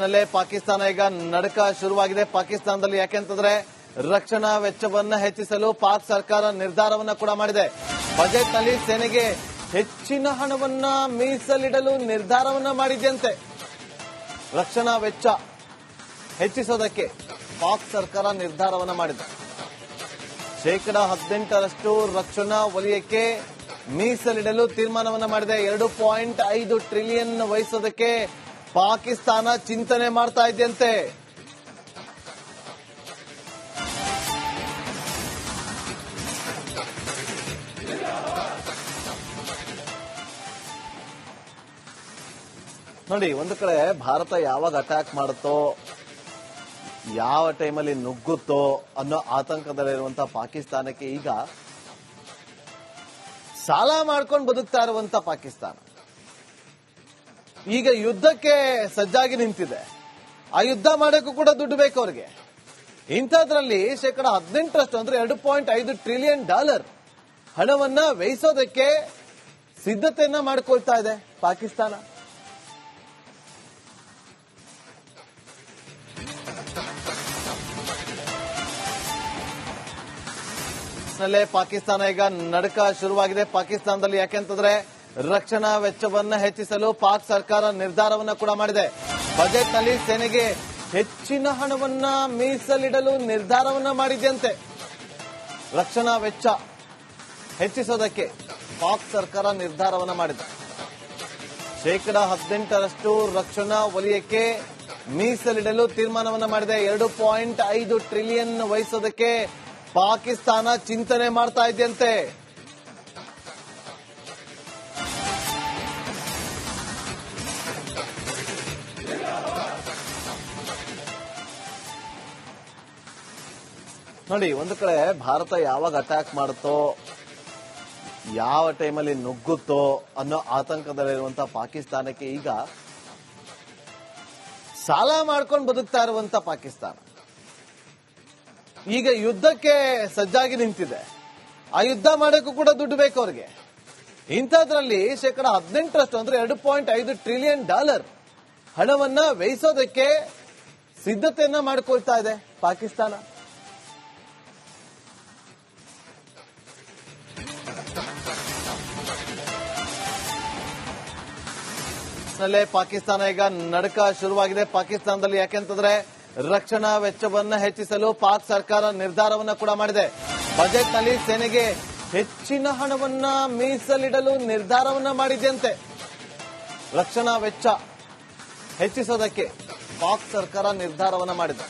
ನಲ್ಲೇ ಪಾಕಿಸ್ತಾನ ಈಗ ನಡಕ ಶುರುವಾಗಿದೆ. ಪಾಕಿಸ್ತಾನದಲ್ಲಿ ಯಾಕೆಂತಂದ್ರೆ ರಕ್ಷಣಾ ವೆಚ್ಚವನ್ನ ಹೆಚ್ಚಿಸಲು ಪಾಕ್ ಸರ್ಕಾರ ನಿರ್ಧಾರವನ್ನ ಕೂಡ ಮಾಡಿದೆ. ಬಜೆಟ್ ನಲ್ಲಿ ಸೇನೆಗೆ ಹೆಚ್ಚಿನ ಹಣವನ್ನ ಮೀಸಲಿಡಲು ನಿರ್ಧಾರವನ್ನ ಮಾಡಿದ್ದಂತೆ. ರಕ್ಷಣಾ ವೆಚ್ಚ ಹೆಚ್ಚಿಸೋದಕ್ಕೆ ಪಾಕ್ ಸರ್ಕಾರ ನಿರ್ಧಾರವನ್ನ ಮಾಡಿದೆ. 18% ರಕ್ಷಣಾ ವಲಯಕ್ಕೆ ಮೀಸಲಿಡಲು ತೀರ್ಮಾನವನ್ನ ಮಾಡಿದೆ. 2.5 ಟ್ರಿಲಿಯನ್ ವಹಿಸೋದಕ್ಕೆ ಪಾಕಿಸ್ತಾನ ಚಿಂತನೆ ಮಾಡ್ತಾ ಇದೆಯಂತೆ. ನೋಡಿ, ಒಂದು ಕಡೆ ಭಾರತ ಯಾವಾಗ ಅಟ್ಯಾಕ್ ಮಾಡುತ್ತೋ, ಯಾವ ಟೈಮಲ್ಲಿ ನುಗ್ಗುತ್ತೋ ಅನ್ನೋ ಆತಂಕದಲ್ಲಿರುವಂತಹ ಪಾಕಿಸ್ತಾನಕ್ಕೆ ಈಗ ಸಾಲ ಮಾಡ್ಕೊಂಡು ಬದುಕ್ತಾ ಇರುವಂತ ಪಾಕಿಸ್ತಾನ ಈಗ ಯುದ್ಧಕ್ಕೆ ಸಜ್ಜಾಗಿ ನಿಂತಿದೆ. ಆ ಯುದ್ಧ ಮಾಡೋಕ್ಕೂ ಕೂಡ ದುಡ್ಡು ಬೇಕು ಅವ್ರಿಗೆ. ಇಂಥದ್ರಲ್ಲಿ 18% ಅಂದ್ರೆ $2.5 ಟ್ರಿಲಿಯನ್ ಹಣವನ್ನ ವ್ಯಯಿಸೋದಕ್ಕೆ ಸಿದ್ಧತೆಯನ್ನ ಮಾಡಿಕೊಳ್ತಾ ಇದೆ ಪಾಕಿಸ್ತಾನ. ನಲ್ಲೇ ಪಾಕಿಸ್ತಾನ ಈಗ ನಡಕ ಶುರುವಾಗಿದೆ. ಪಾಕಿಸ್ತಾನದಲ್ಲಿ ಯಾಕೆಂತಂದ್ರೆ ರಕ್ಷಣಾ ವೆಚ್ಚವನ್ನ ಹೆಚ್ಚಿಸಲು ಪಾಕ್ ಸರ್ಕಾರ ನಿರ್ಧಾರವನ್ನ ಕೂಡ ಮಾಡಿದೆ. ಬಜೆಟ್ ನಲ್ಲಿ ಸೇನೆಗೆ ಹೆಚ್ಚಿನ ಹಣವನ್ನ ಮೀಸಲಿಡಲು ನಿರ್ಧಾರವನ್ನ ಮಾಡಿದ್ದಂತೆ. ರಕ್ಷಣಾ ವೆಚ್ಚ ಹೆಚ್ಚಿಸೋದಕ್ಕೆ ಪಾಕ್ ಸರ್ಕಾರ ನಿರ್ಧಾರವನ್ನ ಮಾಡಿದೆ. 18% ರಕ್ಷಣಾ ವಲಯಕ್ಕೆ ಮೀಸಲಿಡಲು ತೀರ್ಮಾನವನ್ನ ಮಾಡಿದೆ. 2.5 ಟ್ರಿಲಿಯನ್ ವಹಿಸೋದಕ್ಕೆ ಪಾಕಿಸ್ತಾನ ಚಿಂತನೆ ಮಾಡ್ತಾ ಇದೆಯಂತೆ. ನೋಡಿ, ಒಂದು ಕಡೆ ಭಾರತ ಯಾವಾಗ ಅಟ್ಯಾಕ್ ಮಾಡುತ್ತೋ, ಯಾವ ಟೈಮಲ್ಲಿ ನುಗ್ಗುತ್ತೋ ಅನ್ನೋ ಆತಂಕದಲ್ಲಿರುವಂತಹ ಪಾಕಿಸ್ತಾನಕ್ಕೆ ಈಗ ಸಾಲ ಮಾಡ್ಕೊಂಡು ಬದುಕ್ತಾ ಇರುವಂತ ಪಾಕಿಸ್ತಾನ ಈಗ ಯುದ್ಧಕ್ಕೆ ಸಜ್ಜಾಗಿ ನಿಂತಿದೆ. ಆ ಯುದ್ಧ ಮಾಡೋಕ್ಕೂ ಕೂಡ ದುಡ್ಡು ಬೇಕು ಅವ್ರಿಗೆ. ಇಂಥದ್ರಲ್ಲಿ 18% ಅಂದ್ರೆ $2.5 ಟ್ರಿಲಿಯನ್ ಹಣವನ್ನ ವ್ಯಯಿಸೋದಕ್ಕೆ ಸಿದ್ಧತೆಯನ್ನ ಮಾಡಿಕೊಳ್ತಾ ಇದೆ ಪಾಕಿಸ್ತಾನ. ನಲ್ಲೇ ಪಾಕಿಸ್ತಾನ ಈಗ ನಡಕ ಶುರುವಾಗಿದೆ. ಪಾಕಿಸ್ತಾನದಲ್ಲಿ ಯಾಕೆಂತಂದ್ರೆ ರಕ್ಷಣಾ ವೆಚ್ಚವನ್ನ ಹೆಚ್ಚಿಸಲು ಪಾಕ್ ಸರ್ಕಾರ ನಿರ್ಧಾರವನ್ನ ಕೂಡ ಮಾಡಿದೆ. ಬಜೆಟ್ ನಲ್ಲಿ ಸೇನೆಗೆ ಹೆಚ್ಚಿನ ಹಣವನ್ನ ಮೀಸಲಿಡಲು ನಿರ್ಧಾರವನ್ನ ಮಾಡಿದ್ದಂತೆ. ರಕ್ಷಣಾ ವೆಚ್ಚ ಹೆಚ್ಚಿಸೋದಕ್ಕೆ ಪಾಕ್ ಸರ್ಕಾರ ನಿರ್ಧಾರವನ್ನ ಮಾಡಿದೆ.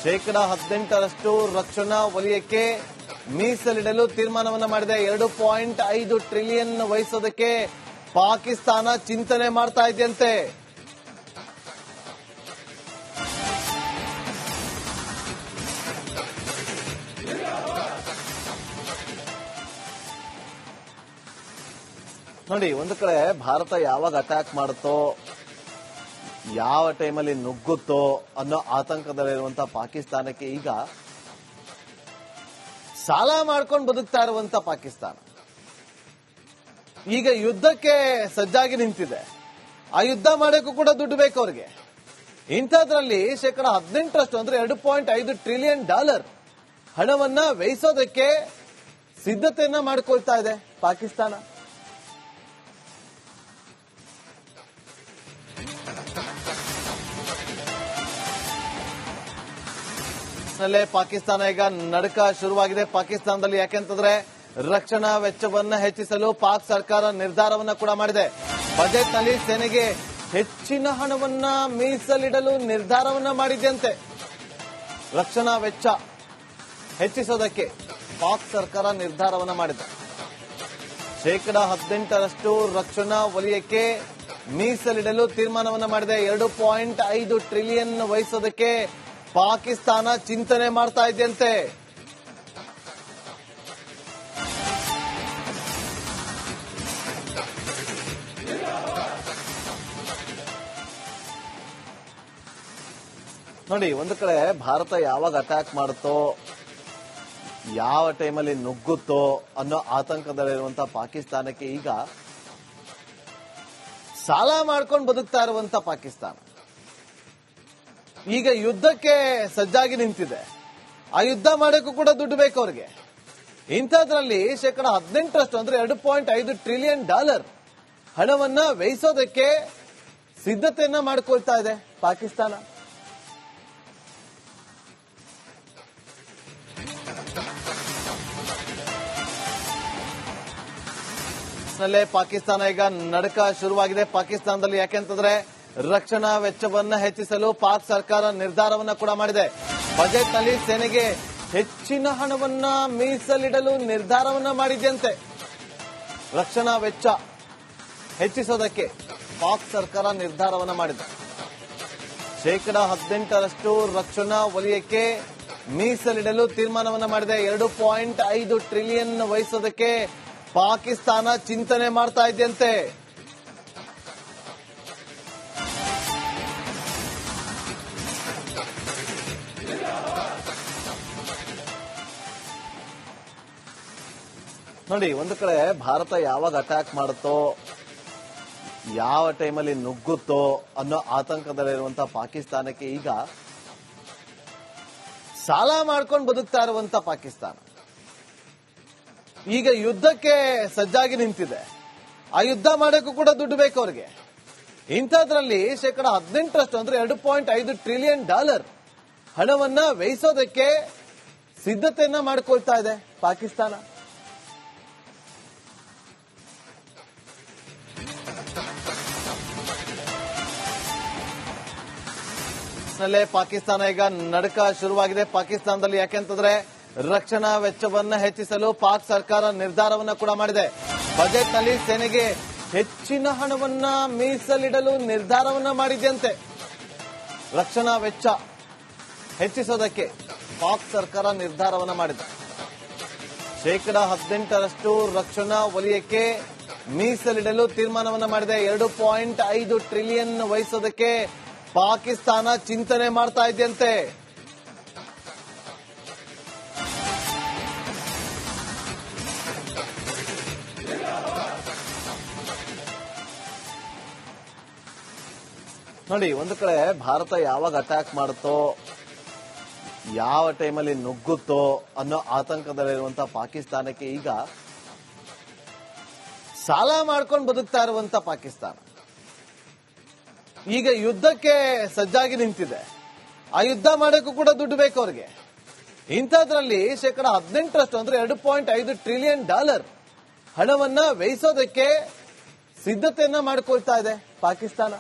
18% ರಕ್ಷಣಾ ವಲಯಕ್ಕೆ ಮೀಸಲಿಡಲು ತೀರ್ಮಾನವನ್ನ ಮಾಡಿದೆ. 2.5 ಟ್ರಿಲಿಯನ್ ವಹಿಸೋದಕ್ಕೆ ಪಾಕಿಸ್ತಾನ ಚಿಂತನೆ ಮಾಡ್ತಾ ಇದೆಯಂತೆ. ನೋಡಿ, ಒಂದು ಕಡೆ ಭಾರತ ಯಾವಾಗ ಅಟ್ಯಾಕ್ ಮಾಡುತ್ತೋ, ಯಾವ ಟೈಮಲ್ಲಿ ನುಗ್ಗುತ್ತೋ ಅನ್ನೋ ಆತಂಕದಲ್ಲಿರುವಂತಹ ಪಾಕಿಸ್ತಾನಕ್ಕೆ ಈಗ ಸಾಲ ಮಾಡ್ಕೊಂಡು ಬದುಕ್ತಾ ಇರುವಂತ ಪಾಕಿಸ್ತಾನ ಈಗ ಯುದ್ಧಕ್ಕೆ ಸಜ್ಜಾಗಿ ನಿಂತಿದೆ. ಆ ಯುದ್ಧ ಮಾಡೋಕ್ಕೂ ಕೂಡ ದುಡ್ಡು ಬೇಕು ಅವ್ರಿಗೆ. ಇಂಥದ್ರಲ್ಲಿ 18% ಅಂದ್ರೆ $2.5 ಟ್ರಿಲಿಯನ್ ಹಣವನ್ನ ವ್ಯಯಿಸೋದಕ್ಕೆ ಸಿದ್ಧತೆಯನ್ನ ಮಾಡಿಕೊಳ್ತಾ ಇದೆ ಪಾಕಿಸ್ತಾನ. ನಲ್ಲೇ ಪಾಕಿಸ್ತಾನ ಈಗ ನಡಕ ಶುರುವಾಗಿದೆ. ಪಾಕಿಸ್ತಾನದಲ್ಲಿ ಯಾಕೆಂತಂದ್ರೆ ರಕ್ಷಣಾ ವೆಚ್ಚವನ್ನ ಹೆಚ್ಚಿಸಲು ಪಾಕ್ ಸರ್ಕಾರ ನಿರ್ಧಾರವನ್ನ ಕೂಡ ಮಾಡಿದೆ. ಬಜೆಟ್ ನಲ್ಲಿ ಸೇನೆಗೆ ಹೆಚ್ಚಿನ ಹಣವನ್ನ ಮೀಸಲಿಡಲು ನಿರ್ಧಾರವನ್ನ ಮಾಡಿದ್ದಂತೆ. ರಕ್ಷಣಾ ವೆಚ್ಚ ಹೆಚ್ಚಿಸೋದಕ್ಕೆ ಪಾಕ್ ಸರ್ಕಾರ ನಿರ್ಧಾರವನ್ನ ಮಾಡಿದೆ. 18% ರಕ್ಷಣಾ ವಲಯಕ್ಕೆ ಮೀಸಲಿಡಲು ತೀರ್ಮಾನವನ್ನ ಮಾಡಿದೆ. 2.5 ಟ್ರಿಲಿಯನ್ ವಹಿಸೋದಕ್ಕೆ ಪಾಕಿಸ್ತಾನ ಚಿಂತನೆ ಮಾಡ್ತಾ ಇದೆಯಂತೆ. ನೋಡಿ, ಒಂದು ಕಡೆ ಭಾರತ ಯಾವಾಗ ಅಟ್ಯಾಕ್ ಮಾಡುತ್ತೋ, ಯಾವ ಟೈಮಲ್ಲಿ ನುಗ್ಗುತ್ತೋ ಅನ್ನೋ ಆತಂಕದಲ್ಲಿರುವಂತಹ ಪಾಕಿಸ್ತಾನಕ್ಕೆ ಈಗ ಸಾಲ ಮಾಡ್ಕೊಂಡು ಬದುಕ್ತಾ ಇರುವಂತ ಪಾಕಿಸ್ತಾನ ಈಗ ಯುದ್ಧಕ್ಕೆ ಸಜ್ಜಾಗಿ ನಿಂತಿದೆ. ಆ ಯುದ್ಧ ಮಾಡೋಕ್ಕೂ ಕೂಡ ದುಡ್ಡು ಬೇಕು ಅವ್ರಿಗೆ. ಇಂಥದ್ರಲ್ಲಿ ಶೇಕಡ 18% ಅಂದ್ರೆ $2.5 ಟ್ರಿಲಿಯನ್ ಹಣವನ್ನ ವ್ಯಯಿಸೋದಕ್ಕೆ ಸಿದ್ಧತೆಯನ್ನ ಮಾಡಿಕೊಳ್ತಾ ಇದೆ ಪಾಕಿಸ್ತಾನ. ನಲ್ಲೇ ಪಾಕಿಸ್ತಾನ ಈಗ ನಡಕ ಶುರುವಾಗಿದೆ ಪಾಕಿಸ್ತಾನದಲ್ಲಿ. ಯಾಕೆಂತಂದ್ರೆ ರಕ್ಷಣಾ ವೆಚ್ಚವನ್ನ ಹೆಚ್ಚಿಸಲು ಪಾಕ್ ಸರ್ಕಾರ ನಿರ್ಧಾರವನ್ನ ಕೂಡ ಮಾಡಿದೆ. ಬಜೆಟ್ ನಲ್ಲಿ ಸೇನೆಗೆ ಹೆಚ್ಚಿನ ಹಣವನ್ನ ಮೀಸಲಿಡಲು ನಿರ್ಧಾರವನ್ನ ಮಾಡಿದ್ದಂತೆ. ರಕ್ಷಣಾ ವೆಚ್ಚ ಹೆಚ್ಚಿಸೋದಕ್ಕೆ ಪಾಕ್ ಸರ್ಕಾರ ನಿರ್ಧಾರವನ್ನ ಮಾಡಿದೆ. ಶೇಕಡ 18% ರಕ್ಷಣಾ ವಲಯಕ್ಕೆ ಮೀಸಲಿಡಲು ತೀರ್ಮಾನವನ್ನ ಮಾಡಿದೆ. 2.5 ಟ್ರಿಲಿಯನ್ ವಹಿಸೋದಕ್ಕೆ ಪಾಕಿಸ್ತಾನ ಚಿಂತನೆ ಮಾಡ್ತಾ ಇದೆಯಂತೆ. ನೋಡಿ, ಒಂದು ಕಡೆ ಭಾರತ ಯಾವಾಗ ಅಟ್ಯಾಕ್ ಮಾಡುತ್ತೋ, ಯಾವ ಟೈಮಲ್ಲಿ ನುಗ್ಗುತ್ತೋ ಅನ್ನೋ ಆತಂಕದಲ್ಲಿರುವಂತಹ ಪಾಕಿಸ್ತಾನಕ್ಕೆ ಈಗ ಸಾಲ ಮಾಡ್ಕೊಂಡು ಬದುಕ್ತಾ ಇರುವಂತ ಪಾಕಿಸ್ತಾನ ಈಗ ಯುದ್ಧಕ್ಕೆ ಸಜ್ಜಾಗಿ ನಿಂತಿದೆ. ಆ ಯುದ್ಧ ಮಾಡೋಕ್ಕೂ ಕೂಡ ದುಡ್ಡು ಬೇಕು ಅವ್ರಿಗೆ. ಇಂಥದ್ರಲ್ಲಿ ಶೇಕಡ 18% ಅಂದ್ರೆ $2.5 ಟ್ರಿಲಿಯನ್ ಹಣವನ್ನ ವ್ಯಯಿಸೋದಕ್ಕೆ ಸಿದ್ಧತೆಯನ್ನ ಮಾಡಿಕೊಳ್ತಾ ಇದೆ ಪಾಕಿಸ್ತಾನ. ನಲ್ಲೇ ಪಾಕಿಸ್ತಾನ ಈಗ ನಡಕ ಶುರುವಾಗಿದೆ ಪಾಕಿಸ್ತಾನದಲ್ಲಿ. ಯಾಕೆಂತಂದ್ರೆ ರಕ್ಷಣಾ ವೆಚ್ಚವನ್ನ ಹೆಚ್ಚಿಸಲು ಪಾಕ್ ಸರ್ಕಾರ ನಿರ್ಧಾರವನ್ನ ಕೂಡ ಮಾಡಿದೆ. ಬಜೆಟ್ ನಲ್ಲಿ ಸೇನೆಗೆ ಹೆಚ್ಚಿನ ಹಣವನ್ನ ಮೀಸಲಿಡಲು ನಿರ್ಧಾರವನ್ನ ಮಾಡಿದ್ದಂತೆ. ರಕ್ಷಣಾ ವೆಚ್ಚ ಹೆಚ್ಚಿಸೋದಕ್ಕೆ ಪಾಕ್ ಸರ್ಕಾರ ನಿರ್ಧಾರವನ್ನ ಮಾಡಿದೆ. ಶೇಕಡ 18% ರಕ್ಷಣಾ ವಲಯಕ್ಕೆ ಮೀಸಲಿಡಲು ತೀರ್ಮಾನವನ್ನ ಮಾಡಿದೆ. 2.5 ಟ್ರಿಲಿಯನ್ ವಹಿಸೋದಕ್ಕೆ ಪಾಕಿಸ್ತಾನ ಚಿಂತನೆ ಮಾಡ್ತಾ ಇದೆಯಂತೆ. ನೋಡಿ, ಒಂದು ಕಡೆ ಭಾರತ ಯಾವಾಗ ಅಟ್ಯಾಕ್ ಮಾಡುತ್ತೋ, ಯಾವ ಟೈಮಲ್ಲಿ ನುಗ್ಗುತ್ತೋ ಅನ್ನೋ ಆತಂಕದಲ್ಲಿರುವಂತಹ ಪಾಕಿಸ್ತಾನಕ್ಕೆ ಈಗ ಸಾಲ ಮಾಡ್ಕೊಂಡು ಬದುಕ್ತಾ ಇರುವಂತ ಪಾಕಿಸ್ತಾನ ಈಗ ಯುದ್ಧಕ್ಕೆ ಸಜ್ಜಾಗಿ ನಿಂತಿದೆ. ಆ ಯುದ್ಧ ಮಾಡೋಕ್ಕೂ ಕೂಡ ದುಡ್ಡು ಬೇಕು ಅವ್ರಿಗೆ. ಇಂಥದ್ರಲ್ಲಿ ಶೇಕಡ 18% ಅಂದ್ರೆ $2.5 ಟ್ರಿಲಿಯನ್ ಹಣವನ್ನ ವ್ಯಯಿಸೋದಕ್ಕೆ ಸಿದ್ಧತೆಯನ್ನ ಮಾಡಿಕೊಳ್ತಾ ಇದೆ ಪಾಕಿಸ್ತಾನ.